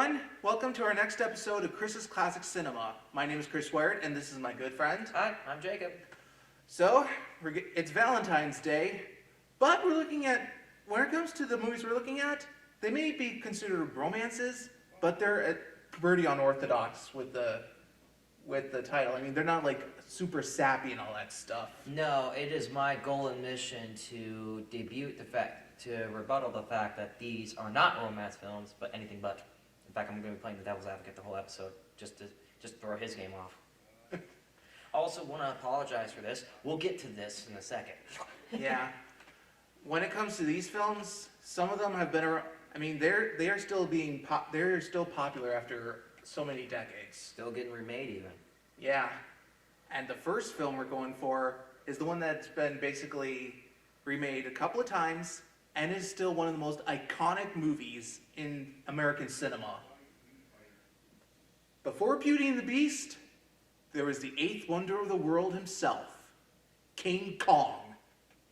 everyone. Welcome to our next episode of Chris's Classic Cinema. My name is Chris Ward, and this is my good friend. Hi, I'm Jacob. So, it's Valentine's Day, but we're looking at, when it comes to the movies we're looking at, they may be considered romances, but they're pretty unorthodox with the title. I mean, they're not like super sappy and all that stuff. No, it is my goal and mission to rebuttal the fact that these are not romance films, but anything but. In fact, I'm going to be playing the devil's advocate the whole episode, just to throw his game off. Also, want to apologize for this. We'll get to this in a second. Yeah. When it comes to these films, some of them have been around. I mean, they're still popular after so many decades. Still getting remade, even. Yeah. And the first film we're going for is the one that's been basically remade a couple of times and is still one of the most iconic movies in American cinema. Before Beauty and the Beast, there was the eighth wonder of the world himself, King Kong.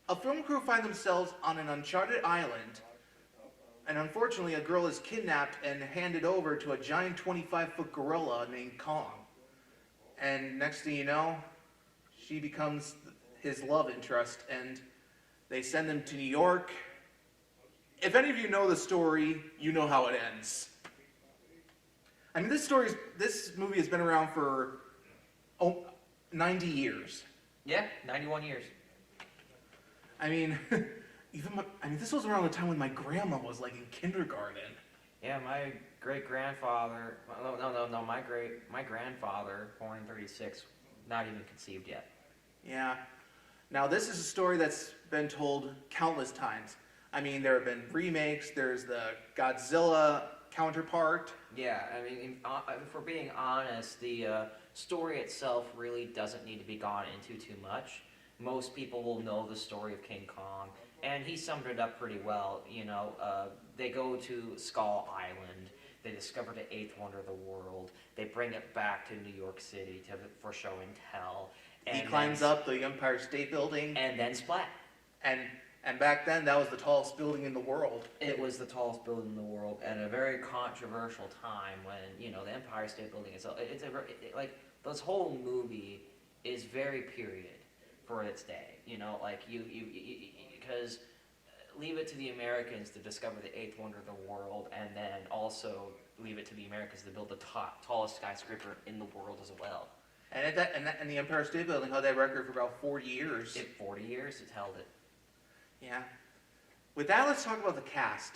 A film crew find themselves on an uncharted island, and unfortunately a girl is kidnapped and handed over to a giant 25-foot gorilla named Kong. And next thing you know, she becomes his love interest, and they send him to New York. If any of you know the story, you know how it ends. I mean, this movie has been around for 90 years. Yeah, 91 years. I mean, this was around the time when my grandma was like in kindergarten. Yeah, my great-grandfather, no, my grandfather, born in 36, not even conceived yet. Yeah. Now, this is a story that's been told countless times. I mean, there have been remakes, there's the Godzilla counterpart. Yeah, I mean, if we're being honest, the story itself really doesn't need to be gone into too much. Most people will know the story of King Kong, and he summed it up pretty well. You know, they go to Skull Island, they discover the eighth wonder of the world, they bring it back to New York City for show and tell. And he climbs up the Empire State Building. And then splat. And back then, that was the tallest building in the world. It was the tallest building in the world at a very controversial time when, you know, the Empire State Building is, like, this whole movie is very period for its day. You know, like, because leave it to the Americans to discover the eighth wonder of the world, and then also leave it to the Americans to build the tallest skyscraper in the world as well. And the Empire State Building held that record for about 40 years. 40 years it's held it. Yeah. With that, let's talk about the cast.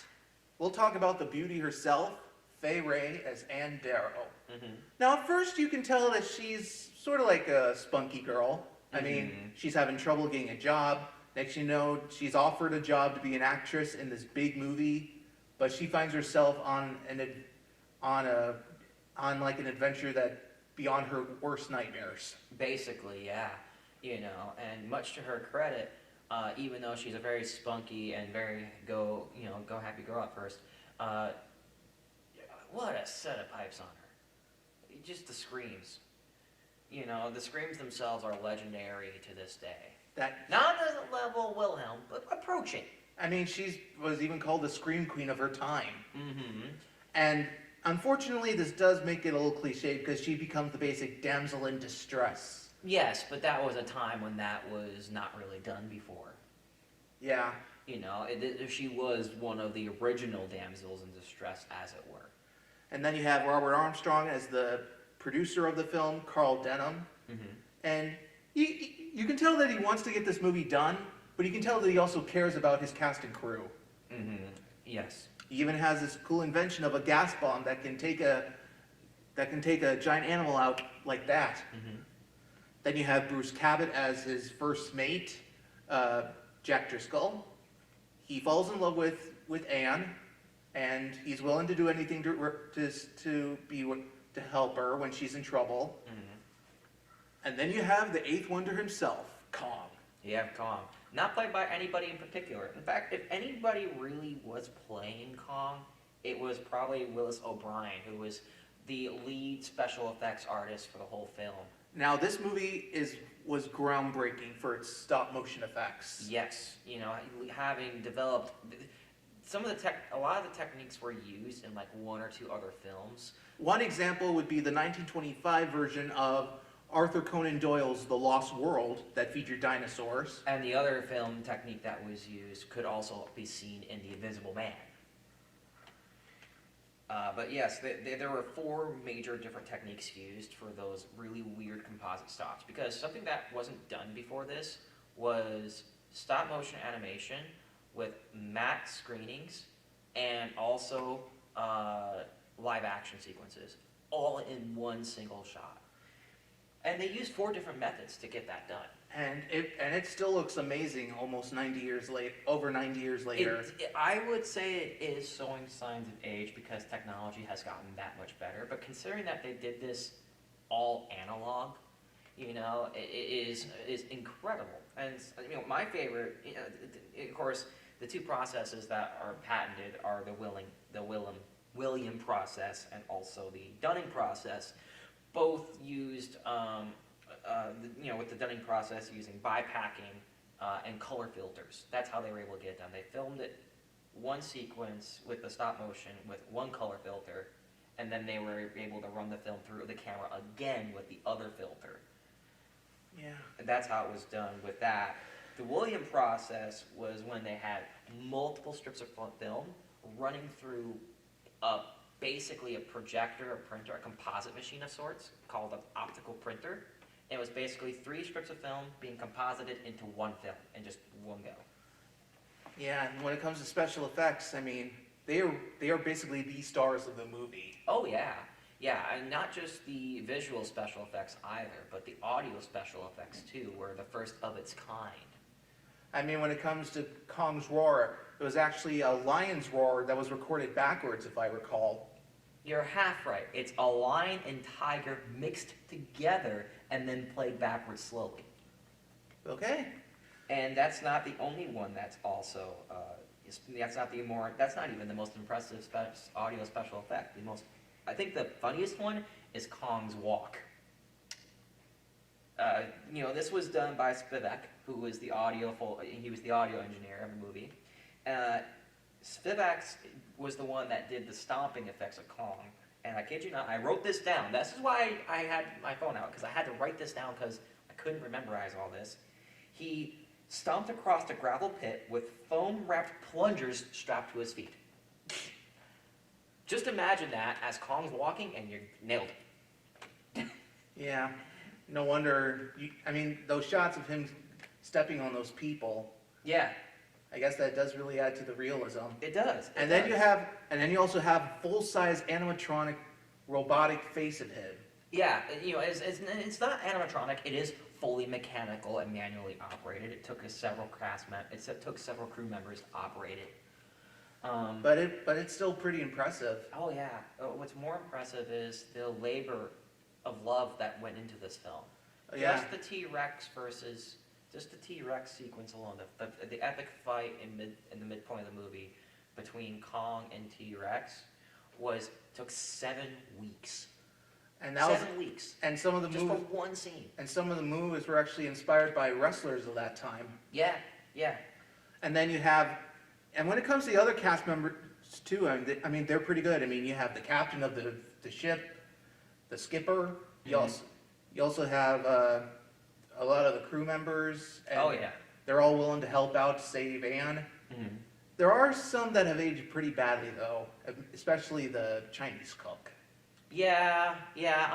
We'll talk about the beauty herself, Fay Wray as Ann Darrow. Mm-hmm. Now, at first, you can tell that she's sort of like a spunky girl. I mean, she's having trouble getting a job. Next you know, she's offered a job to be an actress in this big movie, but she finds herself on like an adventure that beyond her worst nightmares. Basically, yeah. You know, and much to her credit, even though she's a very spunky and very go happy girl at first, what a set of pipes on her. Just the screams. You know, the screams themselves are legendary to this day. Not at the level of Wilhelm, but approaching. I mean, she was even called the scream queen of her time. Mm-hmm. And unfortunately, this does make it a little cliche because she becomes the basic damsel in distress. Yes, but that was a time when that was not really done before. Yeah. You know, she was one of the original damsels in distress, as it were. And then you have Robert Armstrong as the producer of the film, Carl Denham. Mm-hmm. And you can tell that he wants to get this movie done, but you can tell that he also cares about his cast and crew. Mm-hmm. Yes. He even has this cool invention of a gas bomb that can take a giant animal out like that. Mm-hmm. Then you have Bruce Cabot as his first mate, Jack Driscoll. He falls in love with Anne, and he's willing to do anything to help her when she's in trouble. Mm-hmm. And then you have the eighth wonder himself, Kong. Yeah, Kong. Not played by anybody in particular. In fact, if anybody really was playing Kong, it was probably Willis O'Brien, who was the lead special effects artist for the whole film. Now, this movie was groundbreaking for its stop motion effects. Yes, you know, having developed a lot of the techniques were used in like one or two other films. One example would be the 1925 version of Arthur Conan Doyle's The Lost World that featured dinosaurs. And the other film technique that was used could also be seen in The Invisible Man. But yes, there were four major different techniques used for those really weird composite stops. Because something that wasn't done before this was stop motion animation with matte screenings and also live action sequences, all in one single shot. And they used 4 different methods to get that done. And it still looks amazing almost 90 years late, over 90 years later. I would say it is showing signs of age because technology has gotten that much better. But considering that they did this all analog, you know, it is incredible. And you know, my favorite, you know, of course, the 2 processes that are patented are the William process and also the Dunning process. Both used, you know, with the Dunning process using bypacking and color filters. That's how they were able to get it done. They filmed it one sequence with the stop motion with one color filter, and then they were able to run the film through the camera again with the other filter. Yeah. And that's how it was done with that. The William process was when they had multiple strips of film running through basically a projector, a printer, a composite machine of sorts called an optical printer. It was basically 3 strips of film being composited into one film in just one go. Yeah, and when it comes to special effects, I mean, they are basically the stars of the movie. Oh yeah, yeah, and not just the visual special effects either, but the audio special effects too were the first of its kind. I mean, when it comes to Kong's roar, it was actually a lion's roar that was recorded backwards, if I recall. You're half right. It's a lion and tiger mixed together and then played backwards slowly. Okay. And that's not the only one that's also, that's not even the most impressive audio special effect. I think the funniest one is Kong's walk. You know, this was done by Spivak, who was he was the audio engineer of the movie. Spivak was the one that did the stomping effects of Kong. And I kid you not, I wrote this down. This is why I had my phone out, because I had to write this down because I couldn't memorize all this. He stomped across a gravel pit with foam-wrapped plungers strapped to his feet. Just imagine that as Kong's walking and you're nailed it. Yeah. No wonder. I mean, those shots of him stepping on those people. Yeah. I guess that does really add to the realism. It does. And then you also have full-size animatronic robotic face of him. Yeah, you know, it's not animatronic. It is fully mechanical and manually operated. It took several crew members to operate it. But it's still pretty impressive. Oh yeah. What's more impressive is the labor of love that went into this film. Yeah. Just the T-Rex sequence alone, the epic fight in the midpoint of the movie between Kong and T-Rex took 7 weeks. And that 7 weeks. And some of the just for one scene. And some of the movies were actually inspired by wrestlers of that time. Yeah, yeah. And then and when it comes to the other cast members too, I mean they're pretty good. I mean, you have the captain of the ship, the skipper. Mm-hmm. You also have a lot of the crew members. And oh yeah. They're all willing to help out to save Anne. Mm-hmm. There are some that have aged pretty badly though, especially the Chinese cook. Yeah,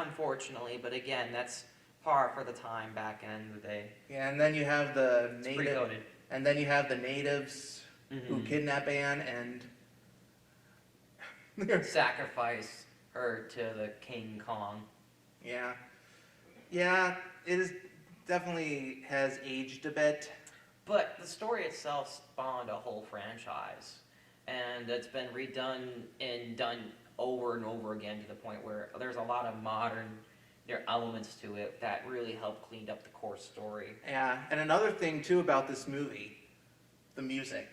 unfortunately, but again, that's par for the time back in the day. Yeah, and then you have the natives mm-hmm. who kidnap Anne and sacrifice her to the King Kong. Yeah, it is definitely has aged a bit. But the story itself spawned a whole franchise, and it's been redone and done over and over again to the point where there's a lot of modern elements to it that really help clean up the core story. Yeah, and another thing too about this movie, the music.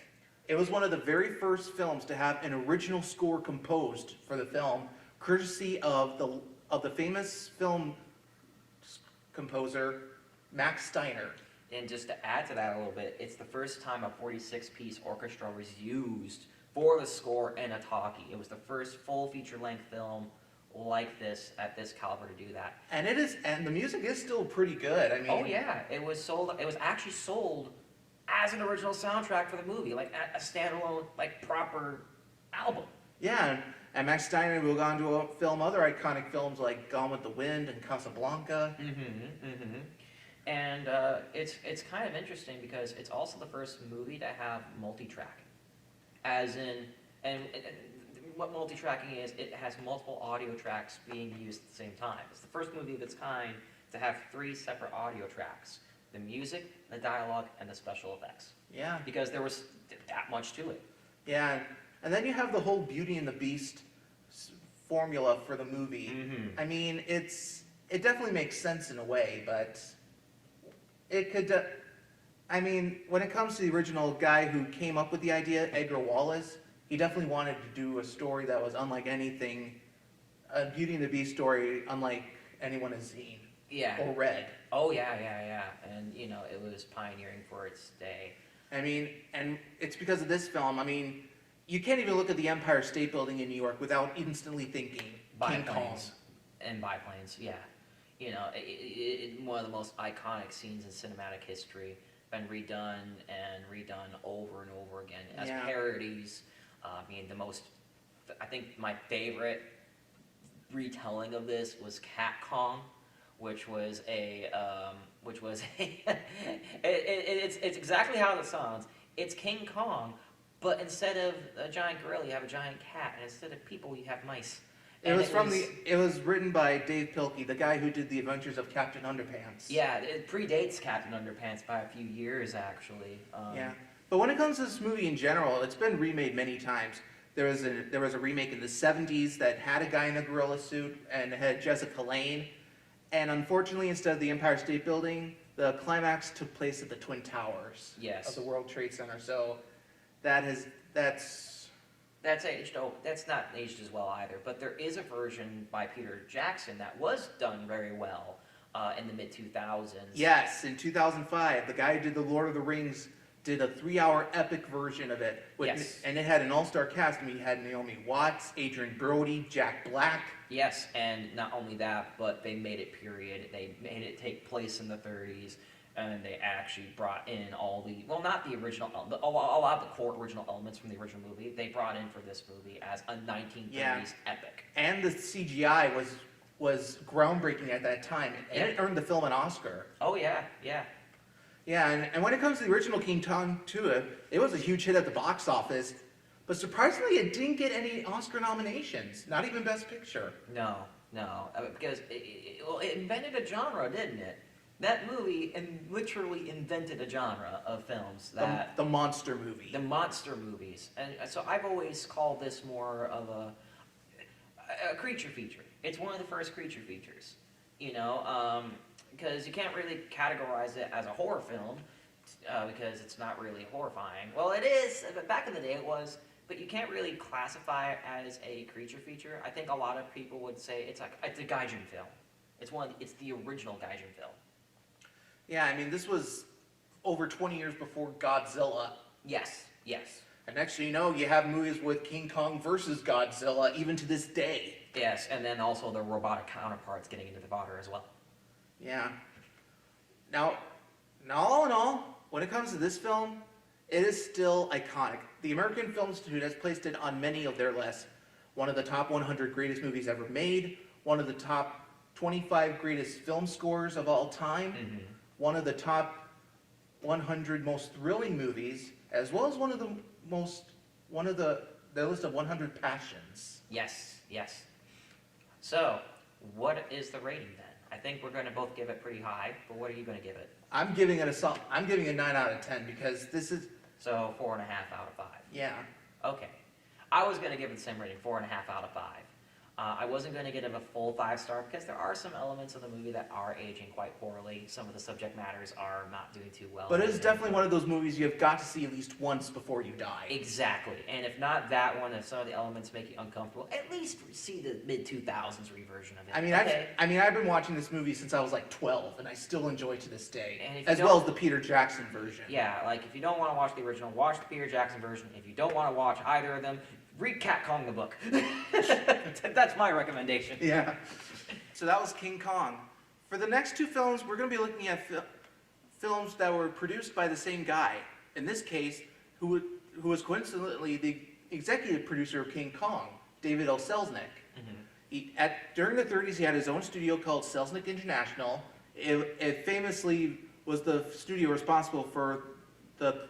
It was one of the very first films to have an original score composed for the film, courtesy of the famous film composer Max Steiner. And just to add to that a little bit, it's the first time a 46-piece orchestra was used for the score and a talkie. It was the first full feature-length film like this at this caliber to do that. And the music is still pretty good. I mean, Oh yeah, it was sold. It was actually sold as an original soundtrack for the movie, like a standalone, like proper album. yeah. And Max Steiner will go on to film other iconic films like Gone with the Wind and Casablanca. And it's kind of interesting because it's also the first movie to have multi-track, as in, and what multi-tracking is, it has multiple audio tracks being used at the same time. It's the first movie of its kind to have 3 separate audio tracks: the music, the dialogue, and the special effects. Yeah. Because there was that much to it. Yeah. And then you have the whole Beauty and the Beast formula for the movie. I mean, it definitely makes sense in a way, but it could. I mean, when it comes to the original guy who came up with the idea, Edgar Wallace, he definitely wanted to do a story that was unlike anything, a Beauty and the Beast story unlike anyone has seen or read. Oh yeah. And you know, it was pioneering for its day. I mean, and it's because of this film. I mean, you can't even look at the Empire State Building in New York without instantly thinking King Kong. Biplanes. And biplanes, yeah. You know, one of the most iconic scenes in cinematic history, been redone and redone over and over again as parodies. I mean, I think my favorite retelling of this was Cat Kong, which was it's exactly how it sounds. It's King Kong, but instead of a giant gorilla, you have a giant cat, and instead of people, you have mice. It was written by Dave Pilkey, the guy who did The Adventures of Captain Underpants. Yeah, it predates Captain Underpants by a few years, actually. Yeah, but when it comes to this movie in general, it's been remade many times. There was a remake in the 70s that had a guy in a gorilla suit and had Jessica Lange, and unfortunately, instead of the Empire State Building, the climax took place at the Twin Towers of the World Trade Center. So that's aged. Oh, that's not aged as well either. But there is a version by Peter Jackson that was done very well in the mid-2000s. Yes, in 2005, the guy who did the Lord of the Rings did a 3-hour epic version of it. And it had an all-star cast. I mean, you had Naomi Watts, Adrian Brody, Jack Black. Yes, and not only that, but they made it period. They made it take place in the 30s. And they actually brought in all the, well, not the original, but a lot of the core original elements from the original movie, they brought in for this movie as a 1930s epic. And the CGI was groundbreaking at that time, and it earned the film an Oscar. Oh, yeah. Yeah, and when it comes to the original King Kong 2, it was a huge hit at the box office, but surprisingly, it didn't get any Oscar nominations, not even Best Picture. No, because it invented a genre, didn't it? That movie literally invented a genre of films. The monster movie. The monster movies. And so I've always called this more of a creature feature. It's one of the first creature features, you know, because you can't really categorize it as a horror film because it's not really horrifying. Well, it is, but back in the day it was, but you can't really classify it as a creature feature. I think a lot of people would say it's a gaijin film. It's the original gaijin film. Yeah, I mean, this was over 20 years before Godzilla. Yes. And next thing you know, you have movies with King Kong versus Godzilla, even to this day. Yes, and then also the robotic counterparts getting into the water as well. Yeah. Now, all in all, when it comes to this film, it is still iconic. The American Film Institute has placed it on many of their lists. One of the top 100 greatest movies ever made, one of the top 25 greatest film scores of all time, one of the top 100 most thrilling movies, as well as the list of 100 passions. Yes. So, what is the rating then? I think we're going to both give it pretty high, but what are you going to give it? I'm giving it I'm giving it a 9 out of 10 because this is... So, 4.5 out of 5. Yeah. Okay. I was going to give it the same rating, 4.5 out of 5. I wasn't going to give it a full 5-star because there are some elements of the movie that are aging quite poorly. Some of the subject matters are not doing too well. But it is definitely one of those movies you have got to see at least once before you die. Exactly. And if not that one, if some of the elements make you uncomfortable, at least see the mid-2000s reversion of it. I've been watching this movie since I was like 12, and I still enjoy it to this day, And as well as the Peter Jackson version. Yeah, like if you don't want to watch the original, watch the Peter Jackson version. If you don't want to watch either of them, read Cat Kong the book. That's my recommendation. Yeah. So that was King Kong. For the next two films, we're going to be looking at films that were produced by the same guy. In this case, who was coincidentally the executive producer of King Kong, David L. Selznick. During the 30s, he had his own studio called Selznick International. It famously was the studio responsible for the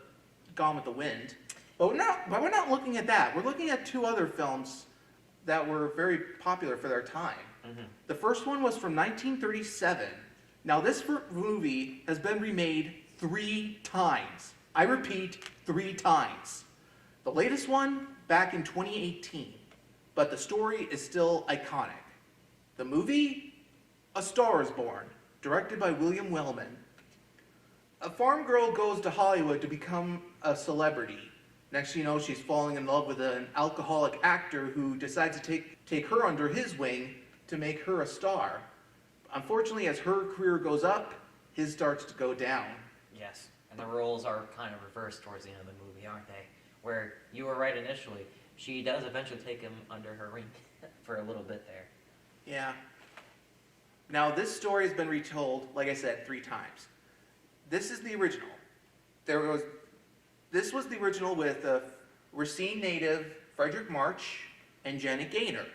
Gone with the Wind. But we're not looking at that. We're looking at two other films that were very popular for their time. The first one was from 1937. Now, this movie has been remade 3 times. I repeat, 3 times. The latest one back in 2018. But the story is still iconic. The movie, A Star is Born, directed by William Wellman. A farm girl goes to Hollywood to become a celebrity. Next thing you know, she's falling in love with an alcoholic actor who decides to take her under his wing to make her a star. Unfortunately, as her career goes up, his starts to go down. Yes, and the roles are kind of reversed towards the end of the movie, aren't they? Where you were right initially. She does eventually take him under her wing for a little bit there. Yeah. Now, this story has been retold, like I said, 3 times. This is the original. This was the original with Racine native Frederick March and Janet Gaynor.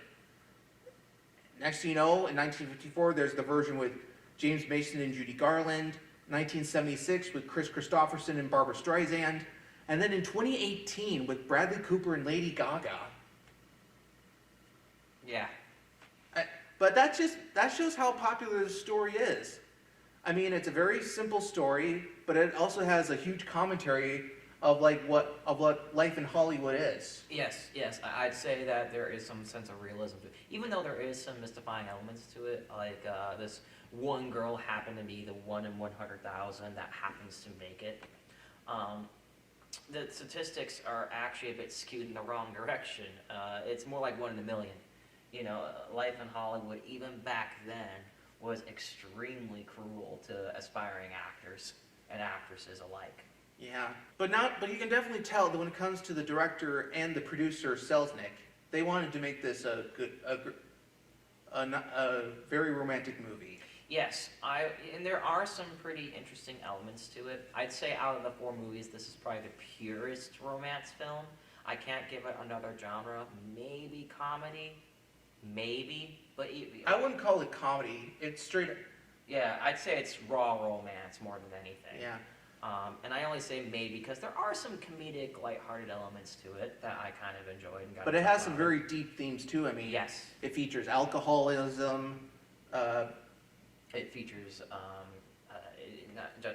Next thing you know, in 1954, there's the version with James Mason and Judy Garland. 1976 with Chris Christopherson and Barbra Streisand. And then in 2018 with Bradley Cooper and Lady Gaga. Yeah. But that shows how popular this story is. I mean, it's a very simple story, but it also has a huge commentary of what life in Hollywood is. Yes, I'd say that there is some sense of realism to it. Even though there is some mystifying elements to it, like this one girl happened to be the 1 in 100,000 that happens to make it. The statistics are actually a bit skewed in the wrong direction. It's more like 1 in a million. You know, life in Hollywood, even back then, was extremely cruel to aspiring actors and actresses alike. Yeah, but you can definitely tell that when it comes to the director and the producer Selznick, they wanted to make this a very romantic movie. Yes, and there are some pretty interesting elements to it. I'd say out of the 4 movies, this is probably the purest romance film. I can't give it another genre. Maybe comedy, maybe, but I wouldn't call it comedy. It's straight. Yeah, I'd say it's raw romance more than anything. Yeah. And I only say maybe because there are some comedic, lighthearted elements to it that I kind of enjoyed. And but it has some very deep themes too. I mean, yes, it features alcoholism. It features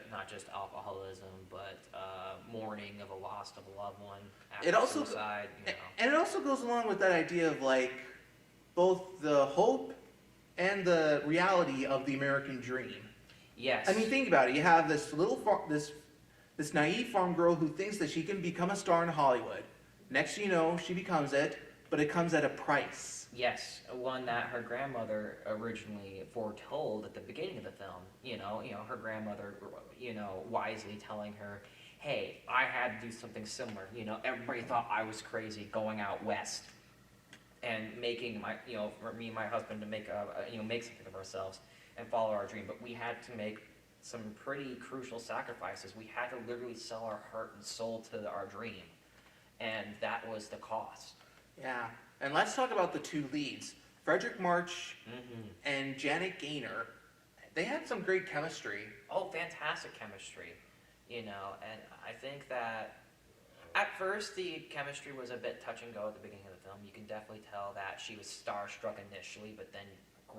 not just alcoholism, but mourning of a loss of a loved one after suicide. You know. And it also goes along with that idea of like both the hope and the reality of the American dream. Yes. I mean, think about it. You have this this naive farm girl who thinks that she can become a star in Hollywood. Next thing you know, she becomes it, but it comes at a price. Yes, one that her grandmother originally foretold at the beginning of the film. You know, her grandmother, wisely telling her, "Hey, I had to do something similar. You know, everybody thought I was crazy going out west and making for me and my husband to make make something of ourselves and follow our dream. But we had to make some pretty crucial sacrifices. We had to literally sell our heart and soul to our dream, and that was the cost." Yeah. And let's talk about the 2 leads. Frederick March and Janet Gaynor. They had some great chemistry. Oh, fantastic chemistry. And I think that at first the chemistry was a bit touch and go at the beginning of the film. You can definitely tell that she was starstruck initially, but then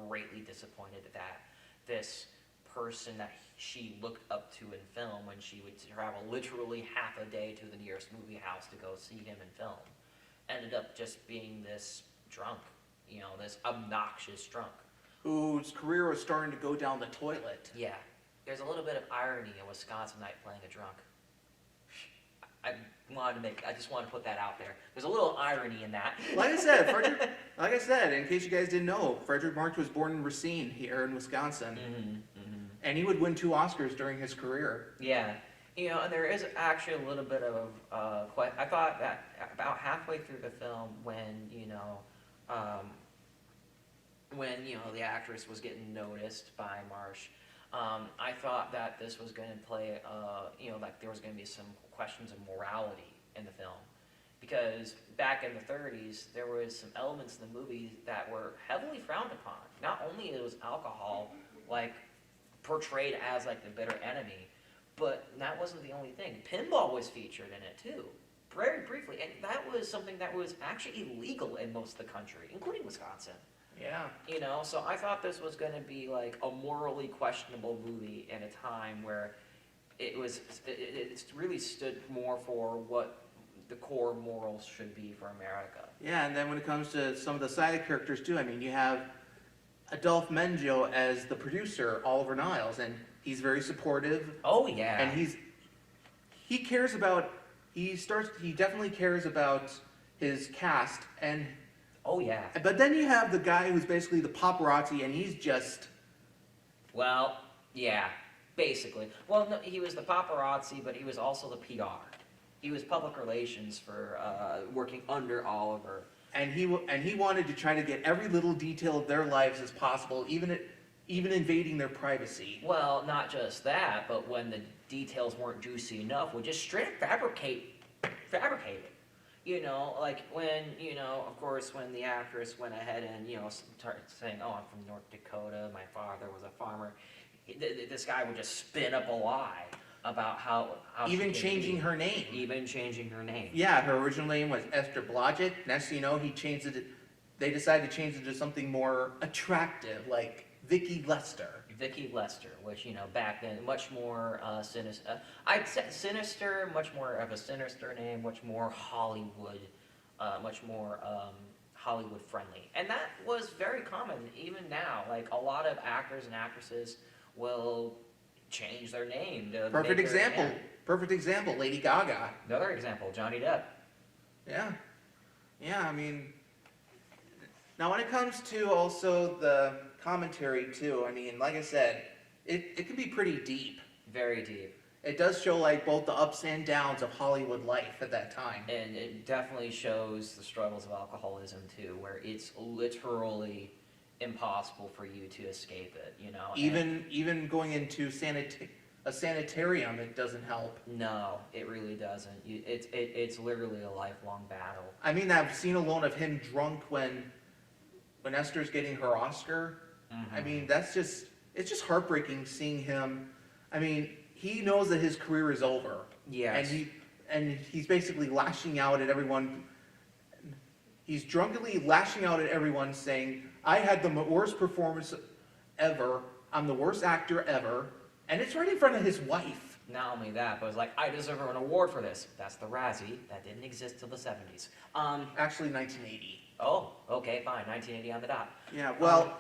greatly disappointed that this person that she looked up to in film, when she would travel literally half a day to the nearest movie house to go see him in film, ended up just being this drunk, this obnoxious drunk. Whose career was starting to go down the toilet. Yeah, there's a little bit of irony in Wisconsinite playing a drunk. I just wanted to put that out there. There's a little irony in that. Like I said, in case you guys didn't know, Frederick March was born in Racine here in Wisconsin. And he would win 2 Oscars during his career. Yeah. And there is actually a little bit of, I thought that about halfway through the film the actress was getting noticed by Marsh, I thought that this was going to play, like there was going to be some questions of morality in the film. Because back in the 30s, there was some elements in the movie that were heavily frowned upon. Not only was alcohol, like, portrayed as, like, the bitter enemy, but that wasn't the only thing. Pinball was featured in it, too. Very briefly. And that was something that was actually illegal in most of the country, including Wisconsin. Yeah. So I thought this was going to be, like, a morally questionable movie in a time where it really stood more for what the core morals should be for America. Yeah, and then when it comes to some of the side characters too, I mean, you have Adolphe Menjo as the producer, Oliver Niles, and he's very supportive. Oh yeah. And he definitely cares about his cast, and oh yeah. but then you have the guy who's basically the paparazzi, and he's just, well, yeah, basically. Well, no, he was the paparazzi, but he was also the PR. He was public relations for working under Oliver. And he wanted to try to get every little detail of their lives as possible, even invading their privacy. Well, not just that, but when the details weren't juicy enough, would just straight up fabricate it. Like when, of course, when the actress went ahead and, started saying, oh, I'm from North Dakota, my father was a farmer, this guy would just spin up a lie about how even changing her name. Even changing her name. Yeah, her original name was Esther Blodgett. Next thing you know, they decided to change it to something more attractive, like Vicky Lester. Vicky Lester, which, back then, much more sinister. I'd say sinister, much more of a sinister name, much more Hollywood, Hollywood friendly. And that was very common even now. Like, a lot of actors and actresses will change their name to Perfect example, Lady Gaga. Another example, Johnny Depp. Yeah, I mean, now when it comes to also the commentary too, I mean, like I said, it can be pretty deep. Very deep. It does show like both the ups and downs of Hollywood life at that time. And it definitely shows the struggles of alcoholism too, where it's literally impossible for you to escape it, Even going into a sanitarium, it doesn't help. No, it really doesn't. It's literally a lifelong battle. I mean, that scene alone of him drunk when Esther's getting her Oscar. Mm-hmm. I mean, it's just heartbreaking seeing him. I mean, he knows that his career is over. Yes. And he's basically lashing out at everyone. He's drunkenly lashing out at everyone, saying, I had the worst performance ever. I'm the worst actor ever. And it's right in front of his wife. Not only that, but it's like, I deserve an award for this. That's the Razzie. That didn't exist till the 70s. Actually, 1980. Oh, okay, fine. 1980 on the dot. Yeah, well,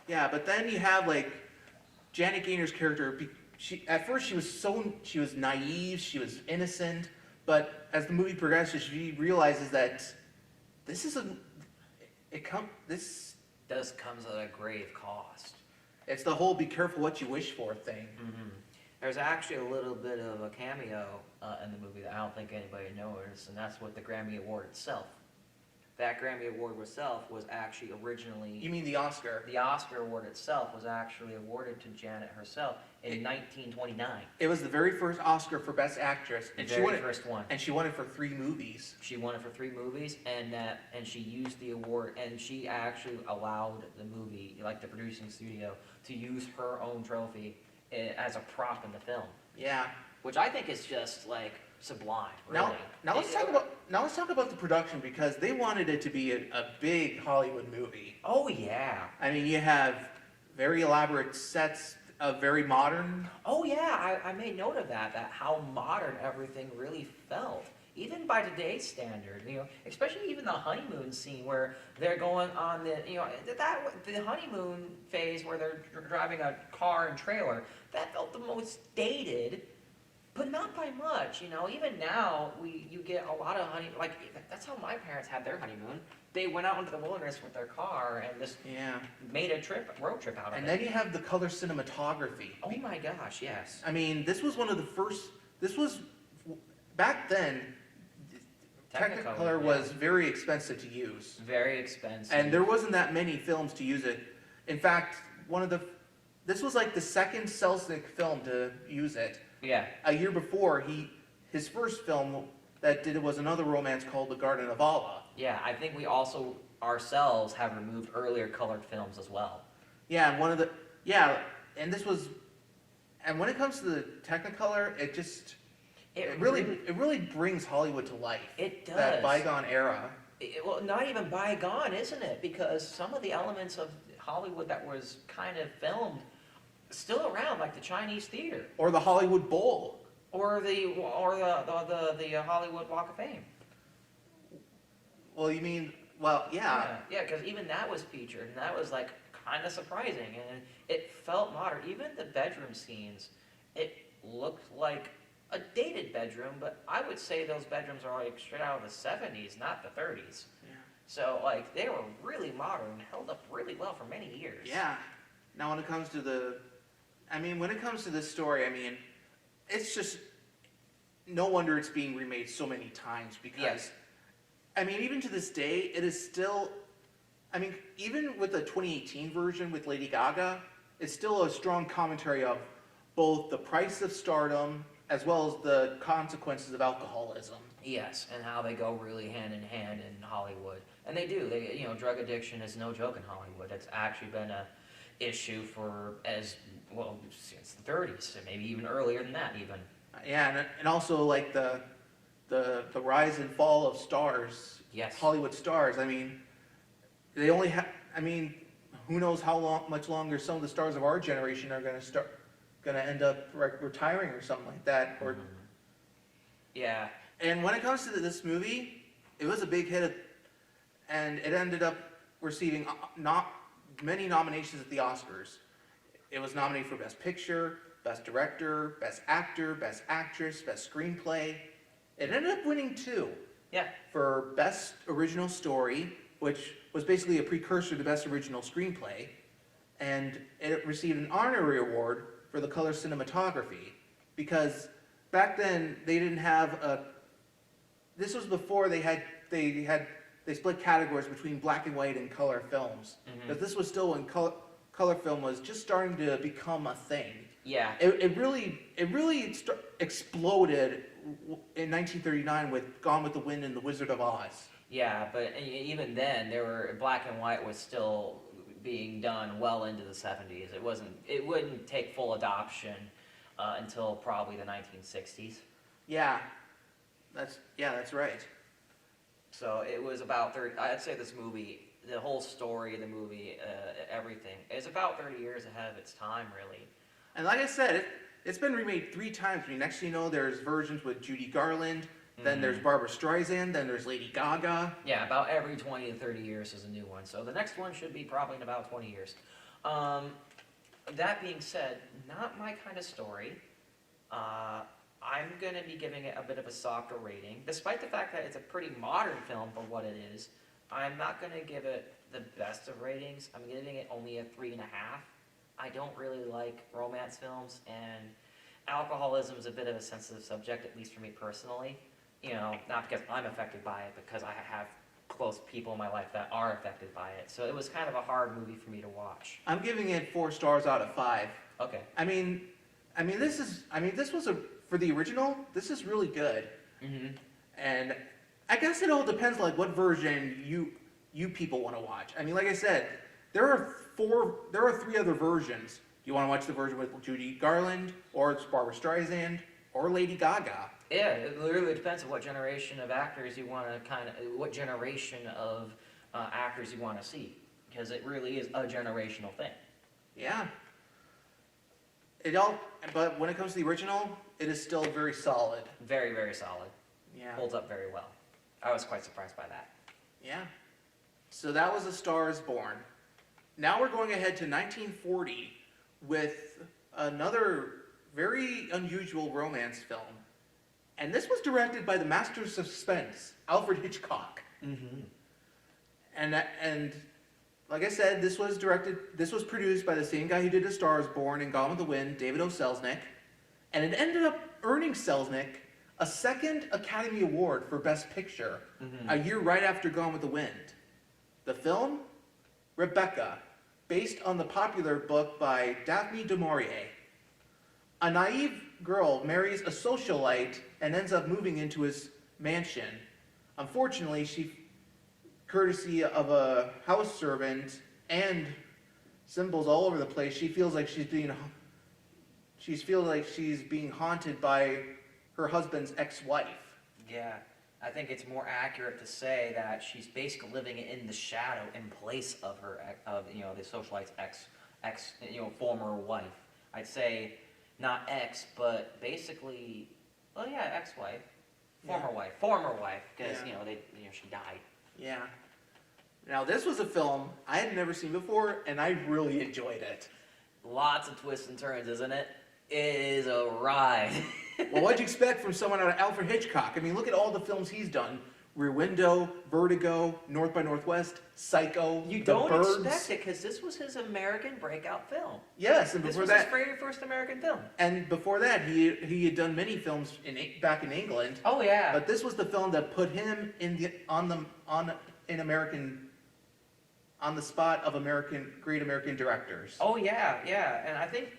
yeah, but then you have, like, Janet Gaynor's character. At first, she was naive, she was innocent, but as the movie progresses, she realizes that this comes at a grave cost. It's the whole "be careful what you wish for" thing. Mm-hmm. There's actually a little bit of a cameo in the movie that I don't think anybody knows, and that's with the Grammy Award itself. That Grammy Award itself was actually originally... You mean the Oscar? The Oscar award itself was actually awarded to Janet herself in 1929. It was the very first Oscar for Best Actress. And the very first one. And she won it for 3 movies. She won it for 3 movies, and she used the award, and she actually allowed the movie, like the producing studio, to use her own trophy as a prop in the film. Yeah. Which I think is just, like, sublime, really. Now let's talk about the production, because they wanted it to be a big Hollywood movie. Oh yeah. I mean, you have very elaborate sets, very modern. Oh yeah, I made note of that how modern everything really felt. even by today's standard, especially even the honeymoon scene where they're going on the honeymoon phase where they're driving a car and trailer, that felt the most dated, but not by much. Even now you get a lot of that's how my parents had their honeymoon. They went out into the wilderness with their car and just made a road trip out of it. And then you have the color cinematography. Oh my gosh, yes. I mean, this was one of the first. This was back then. Technicolor was very expensive to use. Very expensive. And there wasn't that many films to use it. In fact, this was like the second Selznick film to use it. Yeah. A year before, his first film that did it was another romance called The Garden of Allah. Yeah, I think we also ourselves have removed earlier colored films as well. Yeah, and this was, and when it comes to the Technicolor, it really brings Hollywood to life. It does. That bygone era. Well, not even bygone, isn't it? Because some of the elements of Hollywood that was kind of filmed still around, like the Chinese theater, Or the Hollywood Bowl. or the Hollywood Walk of Fame. Well, you mean, well, yeah. Yeah, because even that was featured, and that was like kind of surprising, and it felt modern. Even the bedroom scenes, it looked like a dated bedroom, but I would say those bedrooms are like straight out of the 70s, not the 30s. Yeah. So like they were really modern, held up really well for many years. Yeah. Now when it comes to this story, it's just no wonder it's being remade so many times because, Yes. Even to this day, it is still, even with the 2018 version with Lady Gaga, it's still a strong commentary of both the price of stardom as well as the consequences of alcoholism. Yes, and how they go really hand in hand in Hollywood, and they do. Drug addiction is no joke in Hollywood. It's actually been a issue for as well since the 30s, and maybe even earlier than that, even. Yeah, and also like the rise and fall of stars. Yes. Hollywood stars. They only have. Who knows how much longer some of the stars of our generation are going to end up retiring or something like that. Or. Yeah. And when it comes to this movie, it was a big hit, and it ended up receiving not many nominations at the Oscars. It was nominated for Best Picture, Best Director, Best Actor, Best Actress, Best Screenplay. It ended up winning 2. Yeah. For Best Original Story, which was basically a precursor to Best Original Screenplay, and it received an honorary award for the color cinematography, because back then they didn't have this was before they split categories between black and white and color films. But this was still when color film was just starting to become a thing. Yeah. It really exploded in 1939 with Gone with the Wind and The Wizard of Oz. Yeah, but even then, black and white was still being done well into the 70s. It wouldn't take full adoption until probably the 1960s. Yeah, that's right. So it was about 30. I'd say this movie, the whole story of the movie, everything, is about 30 years ahead of its time, really. And like I said, it's been remade 3 times. Next thing you know, there's versions with Judy Garland, then there's Barbra Streisand, then there's Lady Gaga. Yeah, about every 20 to 30 years is a new one. So the next one should be probably in about 20 years. That being said, not my kind of story. I'm going to be giving it a bit of a softer rating. Despite the fact that it's a pretty modern film for what it is, I'm not going to give it the best of ratings. I'm giving it only a 3.5. I don't really like romance films, and alcoholism is a bit of a sensitive subject, at least for me personally. Not because I'm affected by it, because I have close people in my life that are affected by it. So it was kind of a hard movie for me to watch. I'm giving it 4 stars out of 5. Okay. This was for the original, this is really good. Mm-hmm. And I guess it all depends like what version you people want to watch. Like I said, there are 3 other versions. Do you want to watch the version with Judy Garland, or it's Barbra Streisand, or Lady Gaga? Yeah, it literally depends on what generation of actors you want to what generation of actors you want to see, because it really is a generational thing. Yeah. But when it comes to the original, it is still very solid. Very, very solid. Yeah. holds up very well. I was quite surprised by that. Yeah. So that was A Star is Born. Now we're going ahead to 1940 with another very unusual romance film. And this was directed by the master of suspense, Alfred Hitchcock. Mm-hmm. And like I said, this was produced by the same guy who did A Star is Born and Gone with the Wind, David O. Selznick. And it ended up earning Selznick a second Academy Award for Best Picture, a year right after Gone with the Wind. The film, Rebecca, based on the popular book by Daphne du Maurier. A naive girl marries a socialite and ends up moving into his mansion. Unfortunately, courtesy of a house servant and symbols all over the place, she feels like she's being haunted by her husband's ex-wife. Yeah, I think it's more accurate to say that she's basically living in the shadow in place of the socialite's former wife. I'd say not ex, but basically, well, yeah, ex-wife, former wife, because she died. Yeah. Now this was a film I had never seen before, and I really enjoyed it. Lots of twists and turns, isn't it? It is a ride. Well, what'd you expect from someone out of Alfred Hitchcock? I mean, look at all the films he's done. Rear Window, Vertigo, North by Northwest, Psycho, You The don't Birds. expect it, because this was his American breakout film. Yes, and This before was that, his very first American film. and before that, he had done many films back in England. Oh yeah. But this was the film that put him on the spot of great American directors. Oh yeah, and I think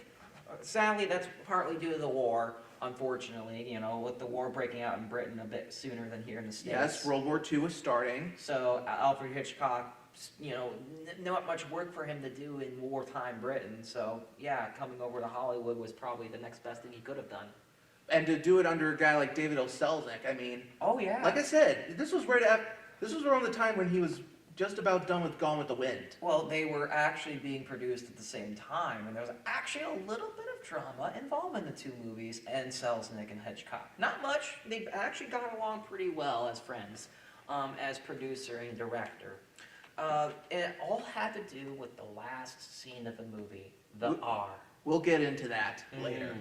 sadly that's partly due to the war. Unfortunately, with the war breaking out in Britain a bit sooner than here in the States. Yes, World War II was starting. So Alfred Hitchcock, not much work for him to do in wartime Britain. So yeah, coming over to Hollywood was probably the next best thing he could have done. And to do it under a guy like David O. Selznick, I mean. Oh yeah. Like I said, this was around the time when he was just about done with Gone with the Wind. Well, they were actually being produced at the same time, and there was actually a little bit of drama involved in the two movies, and Selznick and Hitchcock. Not much. They actually got along pretty well as friends, as producer and director. It all had to do with the last scene of the movie, the R. We'll get into that later.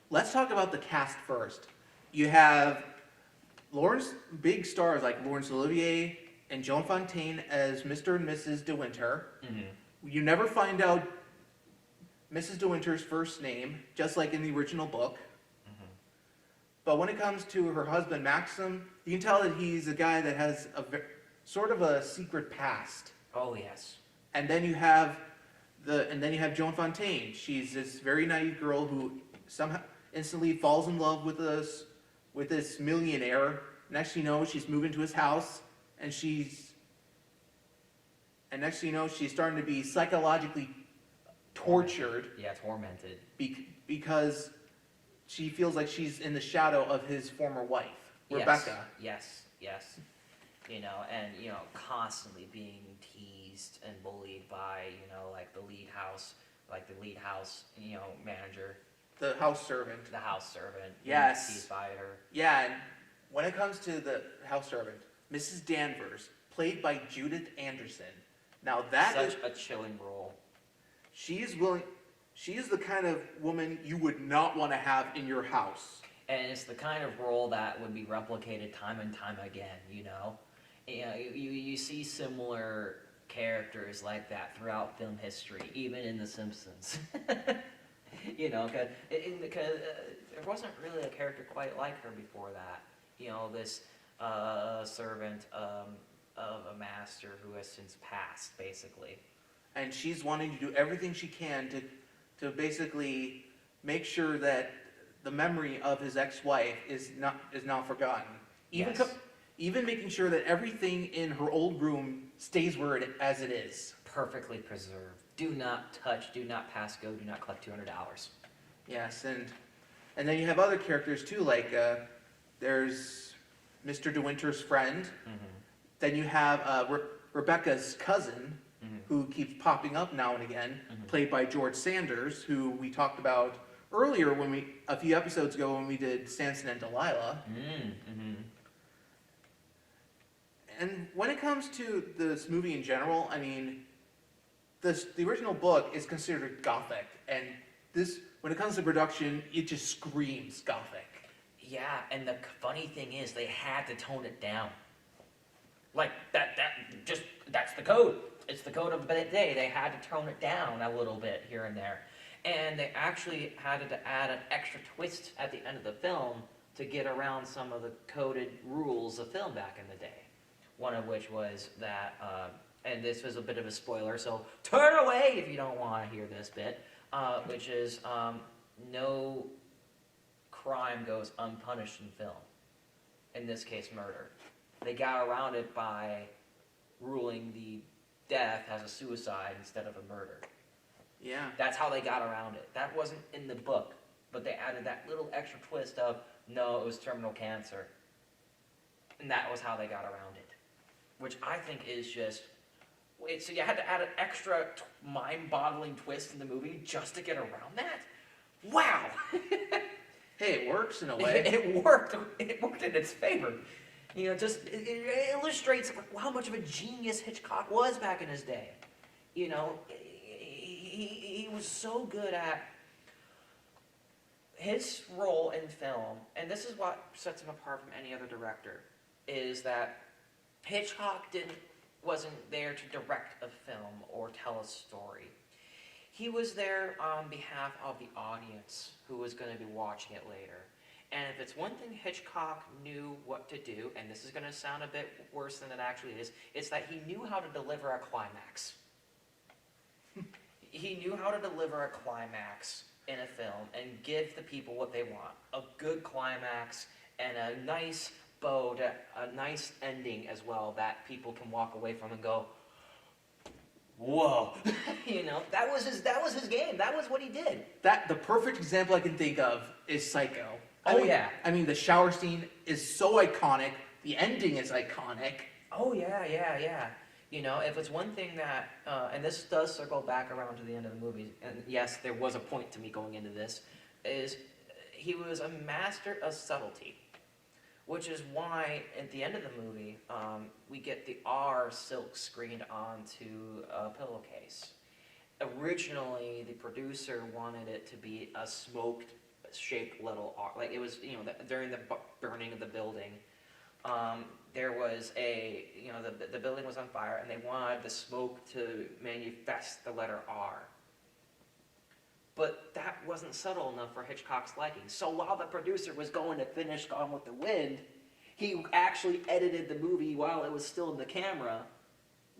Let's talk about the cast first. You have big stars like Laurence Olivier and Joan Fontaine as Mr. and Mrs. De Winter. You never find out Mrs. De Winter's first name, just like in the original book. But when it comes to her husband, Maxim, you can tell that he's a guy that has sort of a secret past. Oh yes. And then you have Joan Fontaine. She's this very naive girl who somehow instantly falls in love with this millionaire. Next thing you know, she's moving to his house, and next thing you know, she's starting to be psychologically tortured. Yeah, tormented. Because she feels like she's in the shadow of his former wife, Rebecca. Yes. And constantly being teased and bullied by the lead house manager. The house servant. The house servant. Yes. Teased by her. Yeah, and when it comes to the house servant, Mrs. Danvers, played by Judith Anderson. Now Such a chilling role. She is the kind of woman you would not want to have in your house. And it's the kind of role that would be replicated time and time again, You see similar characters like that throughout film history, even in The Simpsons. Because there wasn't really a character quite like her before that. This servant of a master who has since passed, basically. And she's wanting to do everything she can to basically make sure that the memory of his ex-wife is not forgotten. Even making sure that everything in her old room stays as it is. Perfectly preserved. Do not touch, do not pass go, do not collect $200. Yes, and then you have other characters too, like there's Mr. De Winter's friend. Then you have Rebecca's cousin, who keeps popping up now and again, played by George Sanders, who we talked about earlier a few episodes ago when we did Samson and Delilah. And when it comes to this movie in general, I mean, the original book is considered gothic, and this, when it comes to production, it just screams gothic. Yeah, and the funny thing is, they had to tone it down. Like, that's the code. It's the code of the day. They had to tone it down a little bit here and there. And they actually had to add an extra twist at the end of the film to get around some of the coded rules of film back in the day. One of which was that, and this was a bit of a spoiler, so turn away if you don't want to hear this bit, which is no crime goes unpunished in film. In this case, murder. They got around it by ruling the death as a suicide instead of a murder. Yeah. That's how they got around it. That wasn't in the book, but they added that little extra twist of, no, it was terminal cancer. And that was how they got around it. Which I think is just, so you had to add an extra mind-boggling twist in the movie just to get around that? Wow! Hey, it works in a way. It worked. It worked in its favor. You know, just it illustrates how much of a genius Hitchcock was back in his day. You know, he was so good at his role in film, and this is what sets him apart from any other director, is that Hitchcock wasn't there to direct a film or tell a story. He was there on behalf of the audience who was going to be watching it later. And if it's one thing Hitchcock knew what to do, and this is going to sound a bit worse than it actually is, it's that he knew how to deliver a climax. He knew how to deliver a climax in a film and give the people what they want. A good climax and a nice bow, a nice ending as well that people can walk away from and go, whoa. You know, that was his game. That was what he did. The perfect example I can think of is Psycho. Yeah. I mean, the shower scene is so iconic. The ending is iconic. Oh, yeah. You know, if it's one thing that, and this does circle back around to the end of the movie, and yes, there was a point to me going into this, is he was a master of subtlety, which is why at the end of the movie, we get the R silk screened onto a pillowcase. Originally, the producer wanted it to be a smoked shaped little R, like it was, you know, during the burning of the building, there was the building was on fire, and they wanted the smoke to manifest the letter R. But that wasn't subtle enough for Hitchcock's liking. So while the producer was going to finish Gone with the Wind, he actually edited the movie while it was still in the camera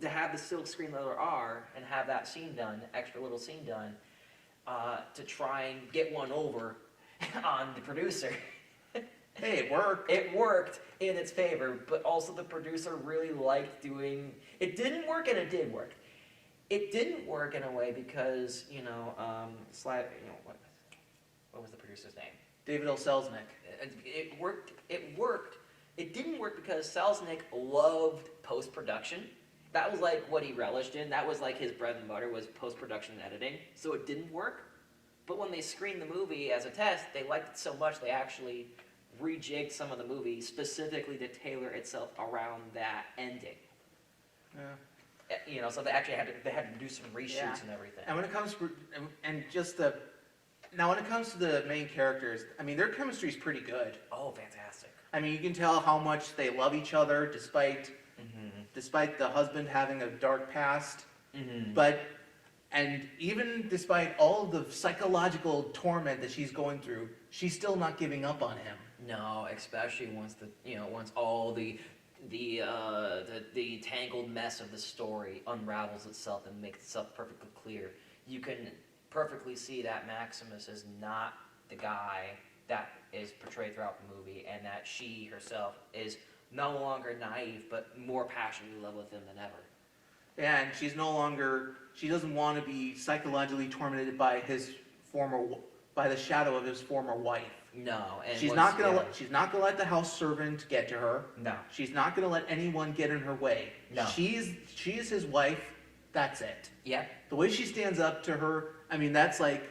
to have the silk screen letter R and have that scene done, extra little scene done, to try and get one over on the producer. Hey, it worked. It worked in its favor, but also the producer really liked doing... It didn't work and it did work. It didn't work in a way because, what was the producer's name? David L. Selznick. It worked. It didn't work because Selznick loved post-production. That was like what he relished in. That was like his bread and butter, was post-production and editing. So it didn't work. But when they screened the movie as a test, they liked it so much they actually rejigged some of the movie specifically to tailor itself around that ending. Yeah. You know, so they actually had to do some reshoots and everything. And when it comes to, when it comes to the main characters, I mean, their chemistry is pretty good. Oh, fantastic. I mean, you can tell how much they love each other despite the husband having a dark past. And even despite all of the psychological torment that she's going through, she's still not giving up on him. No, especially once all the tangled mess of the story unravels itself and makes itself perfectly clear. You can perfectly see that Maximus is not the guy that is portrayed throughout the movie, and that she herself is no longer naive, but more passionately in love with him than ever. Yeah, and she doesn't want to be psychologically tormented by by the shadow of his former wife. No, and she's not gonna let the house servant get to her. No, she's not gonna let anyone get in her way. No, she's his wife. That's it. Yeah. The way she stands up to her, I mean, that's like,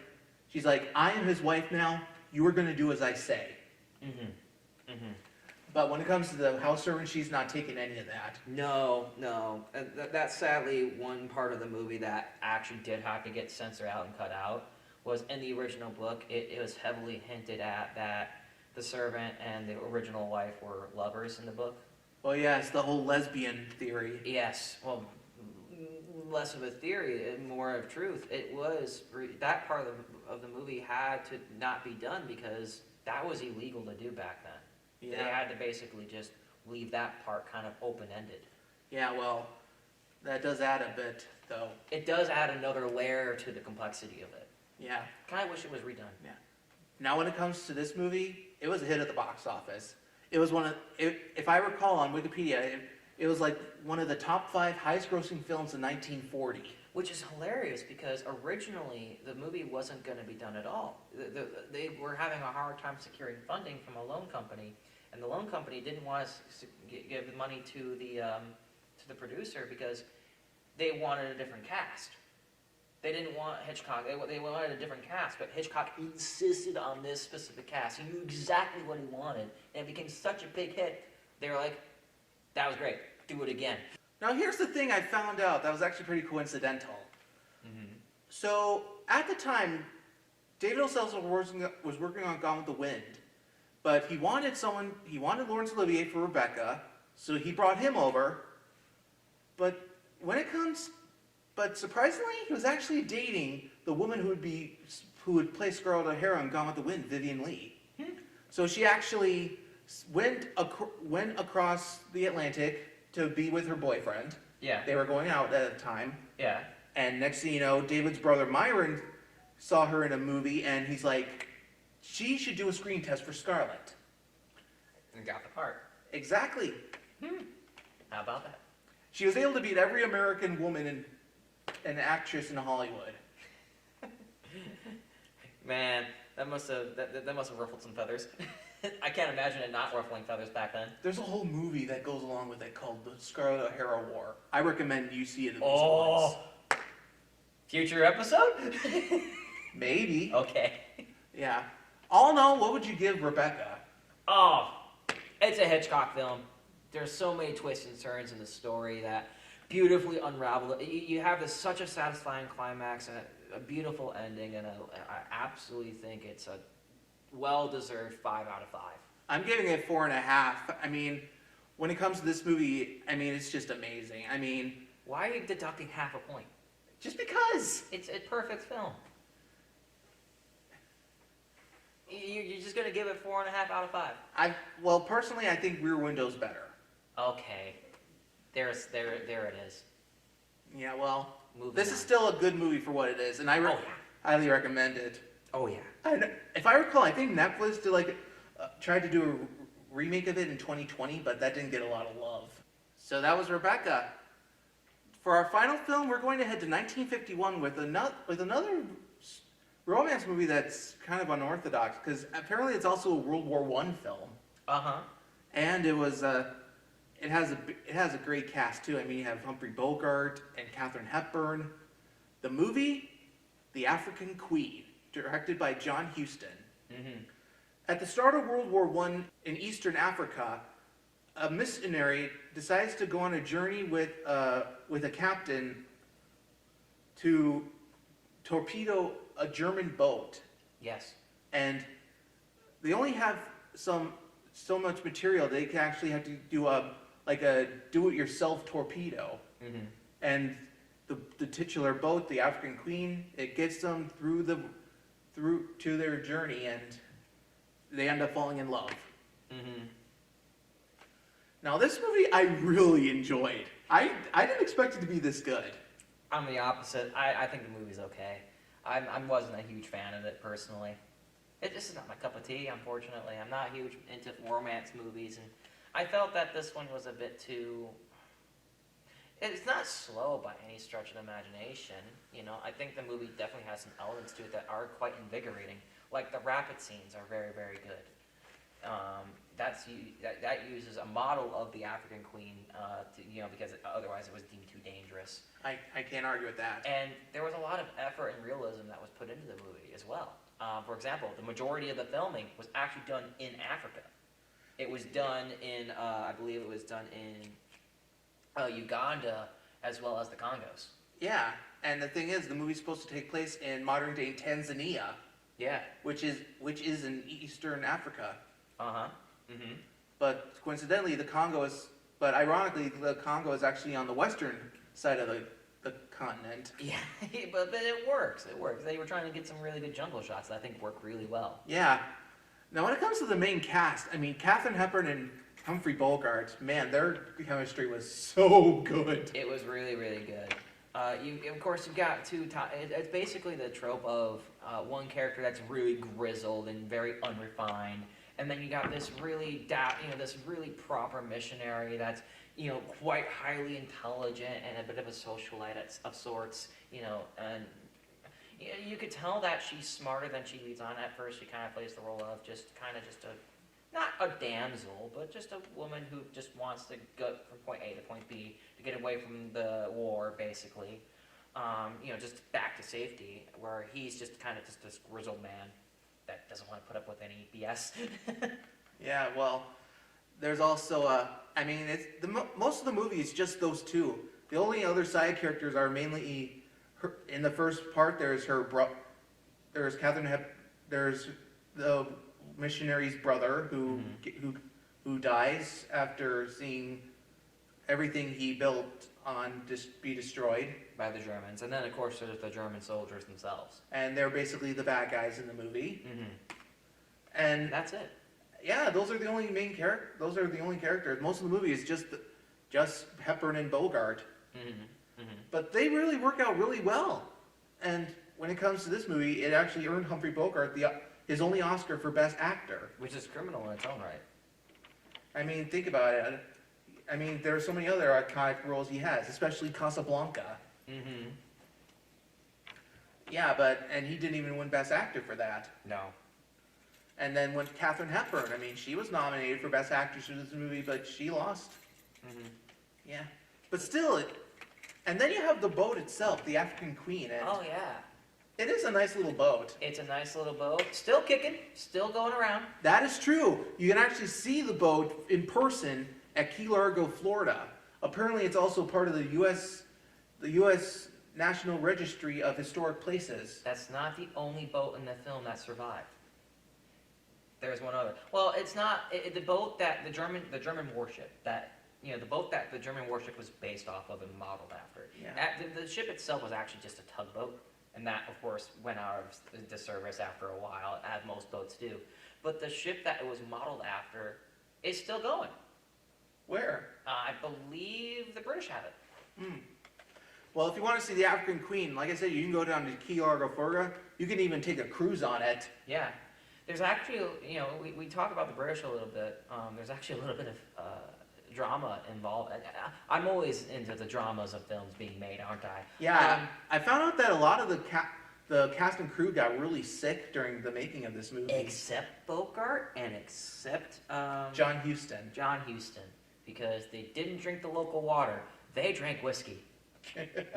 she's like, I am his wife now. You are gonna do as I say. But when it comes to the house servant, she's not taking any of that. No, no. That's sadly one part of the movie that actually did have to get censored out and cut out. Was in the original book, it was heavily hinted at that the servant and the original wife were lovers in the book. Well, yeah, it's the whole lesbian theory. Yes, well, less of a theory and more of truth. It was, that part of the movie had to not be done because that was illegal to do back then. Yeah. They had to basically just leave that part kind of open-ended. Yeah, well, that does add a bit, though. It does add another layer to the complexity of it. Yeah. Kind of wish it was redone. Yeah. Now, when it comes to this movie, it was a hit at the box office. It was one of, if I recall on Wikipedia, it was like one of the top 5 highest-grossing films in 1940. Which is hilarious because originally the movie wasn't going to be done at all. They were having a hard time securing funding from a loan company, and the loan company didn't want to give the money to the producer because they wanted a different cast. They didn't want Hitchcock. They wanted a different cast, but Hitchcock insisted on this specific cast. He knew exactly what he wanted, and it became such a big hit. They were like, "That was great. Do it again." Now, here's the thing I found out that was actually pretty coincidental. Mm-hmm. So, at the time, David O. Selznick was working on Gone with the Wind, but he wanted Laurence Olivier for Rebecca, so he brought him over. But surprisingly, he was actually dating the woman who would play Scarlett O'Hara on Gone with the Wind, Vivien Leigh. So she actually went across the Atlantic to be with her boyfriend. Yeah. They were going out at the time. Yeah. And next thing you know, David's brother Myron saw her in a movie, and he's like, she should do a screen test for Scarlett. And got the part. Exactly. How about that? She was able to beat every American woman and actress in Hollywood. Man, that must have ruffled some feathers. I can't imagine it not ruffling feathers back then. There's a whole movie that goes along with it called The Scarlett O'Hara War. I recommend you see it at least once. Future episode? Maybe. Okay. Yeah. All in all, what would you give Rebecca? Oh, it's a Hitchcock film. There's so many twists and turns in the story that beautifully unravel. You have such a satisfying climax and a beautiful ending, and I absolutely think it's a well-deserved 5 out of 5. I'm giving it 4.5. I mean, when it comes to this movie, I mean, it's just amazing. I mean, why are you deducting half a point? Just because. It's a perfect film. You're just gonna give it 4.5 out of 5. Well, personally, I think Rear Window's better. Okay, there it is. Yeah, well, This is still a good movie for what it is, and I highly recommend it. Oh yeah. If I recall, I think Netflix tried to do a remake of it in 2020, but that didn't get a lot of love. So that was Rebecca. For our final film, we're going to head to 1951 with another romance movie that's kind of unorthodox, because apparently it's also a World War I film. Uh-huh. And it has a great cast too. I mean, you have Humphrey Bogart and Katharine Hepburn. The movie, The African Queen, directed by John Huston. Mm-hmm. At the start of World War I in Eastern Africa, a missionary decides to go on a journey with a captain to torpedo a German boat. Yes. And they only have so much material. They can actually have to do a do-it-yourself torpedo. Mm-hmm. And the titular boat, the African Queen, it gets them through to their journey, and they end up falling in love. Mm-hmm. Now, this movie I really enjoyed. I didn't expect it to be this good. I'm the opposite. I think the movie's okay. I wasn't a huge fan of it personally. This is not my cup of tea, unfortunately. I'm not huge into romance movies, and I felt that this one was a bit too... It's not slow by any stretch of the imagination. You know, I think the movie definitely has some elements to it that are quite invigorating. Like the rapid scenes are very, very good. That uses a model of the African Queen, because otherwise it was deemed too dangerous. I can't argue with that. And there was a lot of effort and realism that was put into the movie as well. For example, the majority of the filming was actually done in Africa. It was done in, I believe it was done in Uganda as well as the Congos. Yeah, and the thing is, the movie's supposed to take place in modern-day Tanzania, Yeah. which is in Eastern Africa. Uh-huh. Mm-hmm. But coincidentally, but ironically, the Congo is actually on the western side of the continent. Yeah, but it works. It works. They were trying to get some really good jungle shots that I think work really well. Yeah. Now, when it comes to the main cast, I mean, Katharine Hepburn and Humphrey Bogart, man, their chemistry was so good. It was really, really good. Of course, you've got it's basically the trope of one character that's really grizzled and very unrefined, and then you got this really, this really proper missionary that's, quite highly intelligent and a bit of a socialite of sorts, and you could tell that she's smarter than she leads on. At first, she kind of plays the role of just not a damsel, but just a woman who just wants to go from point A to point B to get away from the war, basically. Just back to safety, where he's just kind of just this grizzled man that doesn't want to put up with any BS. Yeah, well, there's also most of the movie is just those two. The only other side characters are mainly in the first part. There's there's the missionary's brother who dies after seeing everything he built be destroyed. By the Germans, and then of course there's the German soldiers themselves. And they're basically the bad guys in the movie. Mm-hmm. And that's it. Yeah, those are the only Those are the only characters. Most of the movie is just Hepburn and Bogart. Mm-hmm. Mm-hmm. But they really work out really well. And when it comes to this movie, it actually earned Humphrey Bogart his only Oscar for Best Actor. Which is criminal in its own right. I mean, think about it. I mean, there are so many other iconic roles he has, especially Casablanca. Mm-hmm. Yeah, and he didn't even win Best Actor for that. No. And then when Katharine Hepburn, I mean, she was nominated for Best Actress in this movie, but she lost. Mm-hmm. Yeah. But still, and then you have the boat itself, the African Queen. And oh, yeah. It is a nice little boat. It's a nice little boat. Still kicking, still going around. That is true. You can actually see the boat in person at Key Largo, Florida. Apparently, it's also part of the U.S. National Registry of Historic Places. That's not the only boat in the film that survived. There's one other. Well, it's not the boat that the German warship that the boat that the German warship was based off of and modeled after. Yeah. The ship itself was actually just a tugboat, and that of course went out of service after a while, as most boats do. But the ship that it was modeled after is still going. Where? I believe the British have it. Hmm. Well, if you want to see the African Queen, like I said, you can go down to Key Largo, Florida. You can even take a cruise on it. Yeah. There's actually, we talk about the British a little bit. There's actually a little bit of drama involved. I'm always into the dramas of films being made, aren't I? Yeah, I found out that a lot of the cast and crew got really sick during the making of this movie. Except Bogart and except John Huston. John Huston, because they didn't drink the local water. They drank whiskey.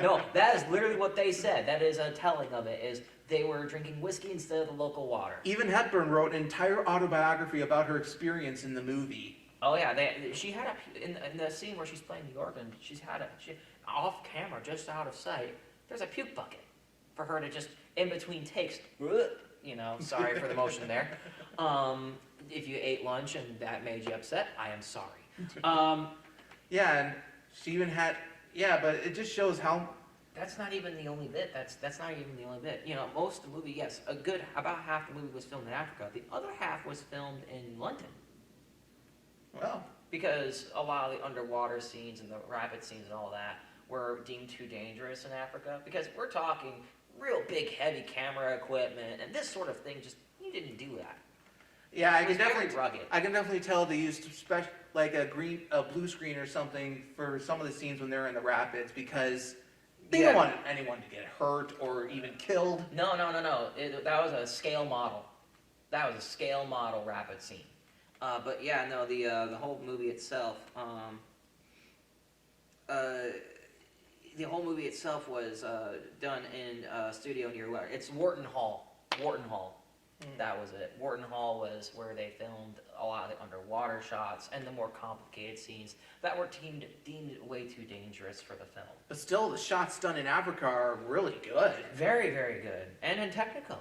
No, that is literally what they said. That is a telling of it, is they were drinking whiskey instead of the local water. Even Hepburn wrote an entire autobiography about her experience in the movie. Oh yeah, she had in the scene where she's playing the organ, she off camera, just out of sight, there's a puke bucket for her to just, in between takes, sorry for the motion there. If you ate lunch and that made you upset, I am sorry. Yeah, and she even had, but it just shows how... That's not even the only bit. That's not even the only bit. Most of the movie, yes, about half the movie was filmed in Africa. The other half was filmed in London. Well, because a lot of the underwater scenes and the rapid scenes and all that were deemed too dangerous in Africa. Because we're talking real big, heavy camera equipment, and this sort of thing you didn't do that. Yeah, I can definitely tell they used like a blue screen or something for some of the scenes when they're in the rapids, because they don't want anyone to get hurt or even killed. No. That was a scale model. That was a scale model rapid scene. But yeah, no, the whole movie itself, the whole movie itself was done in a studio near it's Wharton Hall. That was it. Morton Hall was where they filmed a lot of the underwater shots and the more complicated scenes that were deemed way too dangerous for the film. But still, the shots done in Africa are really good. Very, very good. And in Technicolor.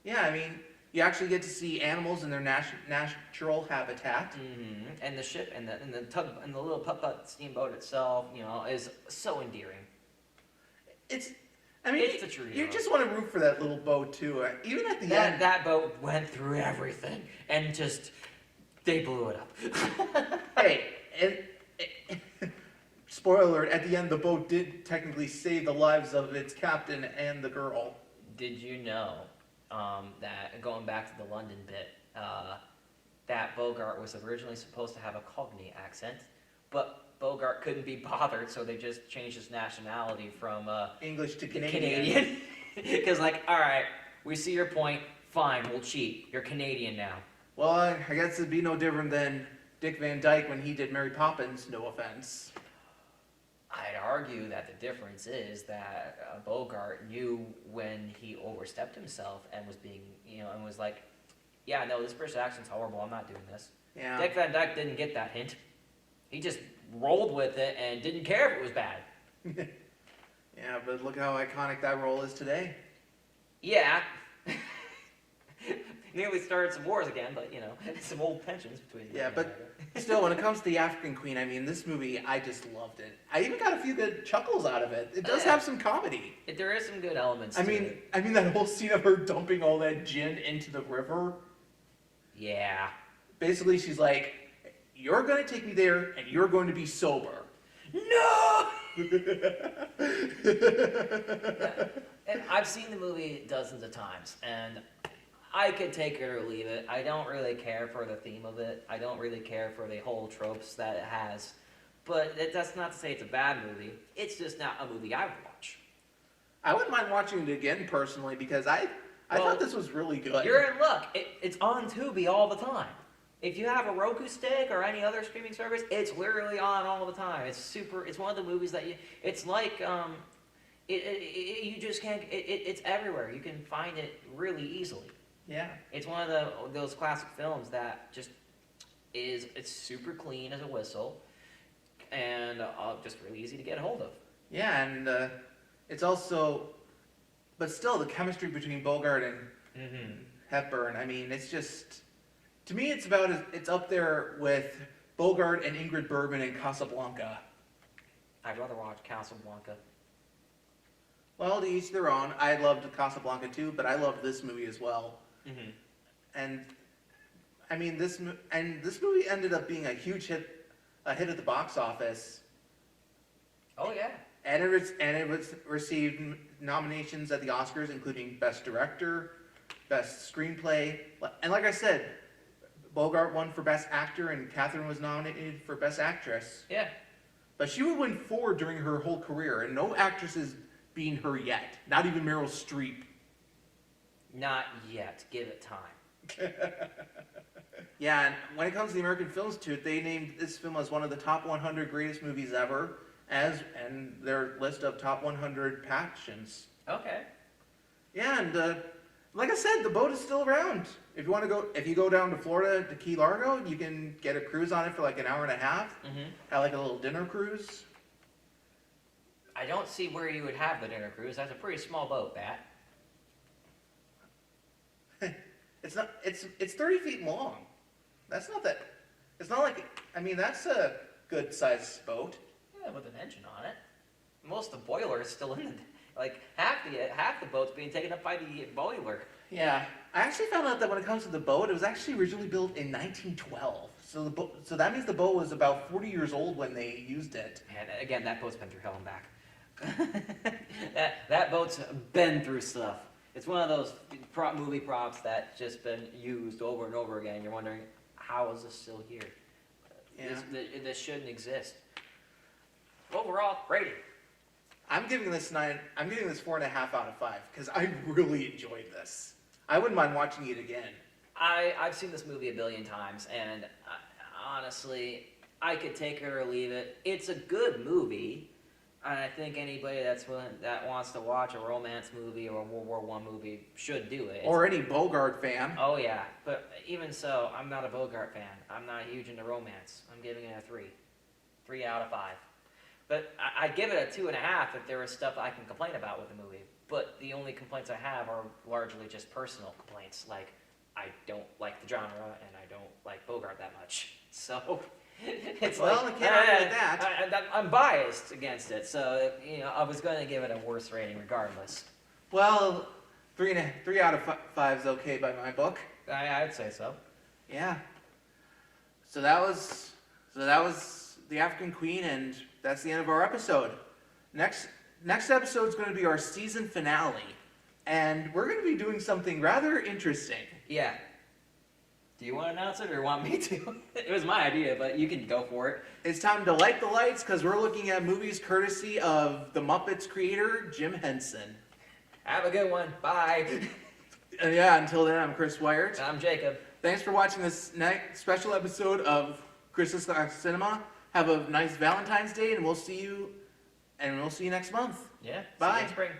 Yeah, I mean, you actually get to see animals in their natural habitat. Mm-hmm. And the ship and the tug and the little putt-putt steamboat itself, is so endearing. It's the true you hero. just want to root for that little boat too. Even at the end, That boat went through everything and just they blew it up. hey, spoiler alert, at the end the boat did technically save the lives of its captain and the girl. Did you know that, going back to the London bit, that Bogart was originally supposed to have a Cockney accent, but Bogart couldn't be bothered, so they just changed his nationality from English to Canadian. Because, all right, we see your point, fine, we'll cheat. You're Canadian now. Well, I guess it'd be no different than Dick Van Dyke when he did Mary Poppins, no offense. I'd argue that the difference is that Bogart knew when he overstepped himself and was being, and was like, yeah, no, this British accent's horrible, I'm not doing this. Yeah. Dick Van Dyke didn't get that hint. He just rolled with it and didn't care if it was bad. Yeah, but look how iconic that role is today. Yeah. Nearly started some wars again, but, some old tensions between them. Yeah, but still, when it comes to the African Queen, I mean, this movie, I just loved it. I even got a few good chuckles out of it. It does have some comedy. There is some good elements to it. I mean that whole scene of her dumping all that gin into the river. Yeah. Basically, she's like, you're going to take me there, and you're going to be sober. No! And I've seen the movie dozens of times, and I could take it or leave it. I don't really care for the theme of it. I don't really care for the whole tropes that it has. But that's not to say it's a bad movie. It's just not a movie I would watch. I wouldn't mind watching it again, personally, because I thought this was really good. You're in luck. It's on Tubi all the time. If you have a Roku stick or any other streaming service, it's literally on all the time. It's one of the movies that it's like, you just can't, it's everywhere. You can find it really easily. Yeah. It's one of those classic films that just it's super clean as a whistle and just really easy to get a hold of. Yeah, and it's also, but still, the chemistry between Bogart and Hepburn, I mean, it's just, to me, it's up there with Bogart and Ingrid Bergman in Casablanca. I'd rather watch Casablanca. Well, to each their own. I loved Casablanca too, but I loved this movie as well. Mm-hmm. And I mean, this movie ended up being a huge hit at the box office. Oh yeah. And it received nominations at the Oscars, including Best Director, Best Screenplay, and like I said, Bogart won for Best Actor, and Catherine was nominated for Best Actress. Yeah. But she would win 4 during her whole career, and no actress has beaten her yet. Not even Meryl Streep. Not yet. Give it time. Yeah, and when it comes to the American Film Institute, they named this film as one of the top 100 greatest movies ever, and their list of top 100 passions. Okay. Yeah, and like I said, the boat is still around. If you go down to Florida to Key Largo, you can get a cruise on it for like an hour and a half. Mm-hmm. Have like a little dinner cruise. I don't see where you would have the dinner cruise. That's a pretty small boat, Bat. It's 30 feet long. That's not that. It's not like. I mean, that's a good sized boat. Yeah, with an engine on it. Most of the boiler is still in the. Like half the boat's being taken up by the boiler. Yeah, I actually found out that when it comes to the boat, it was actually originally built in 1912. So that means the boat was about 40 years old when they used it. And again, that boat's been through hell and back. that boat's been through stuff. It's one of those movie props that's just been used over and over again. You're wondering, how is this still here? Yeah. This shouldn't exist. Overall, rating. I'm giving this 4.5 out of 5 because I really enjoyed this. I wouldn't mind watching it again. I've seen this movie a billion times, and honestly, I could take it or leave it. It's a good movie. And I think anybody that wants to watch a romance movie or a World War I movie should do it. Or any Bogart fan. Oh yeah, but even so, I'm not a Bogart fan. I'm not huge into romance. I'm giving it a 3 out of 5. But I'd give it a 2.5 if there was stuff I can complain about with the movie. But the only complaints I have are largely just personal complaints, like I don't like the genre and I don't like Bogart that much. So it's well, I can't argue with that. I'm biased against it, so I was going to give it a worse rating regardless. Well, 3 out of 5 is okay by my book. I'd say so. Yeah. So that was The African Queen, and that's the end of our episode. Next episode is going to be our season finale, and we're going to be doing something rather interesting. Yeah. Do you want to announce it or want me to? It was my idea, but you can go for it. It's time to light the lights because we're looking at movies courtesy of the Muppets creator, Jim Henson. Have a good one. Bye. And yeah, until then, I'm Chris Wyatt. I'm Jacob. Thanks for watching this special episode of Chris's Cinema. Have a nice Valentine's Day, and we'll see you next month. Yeah. Bye. See you in spring.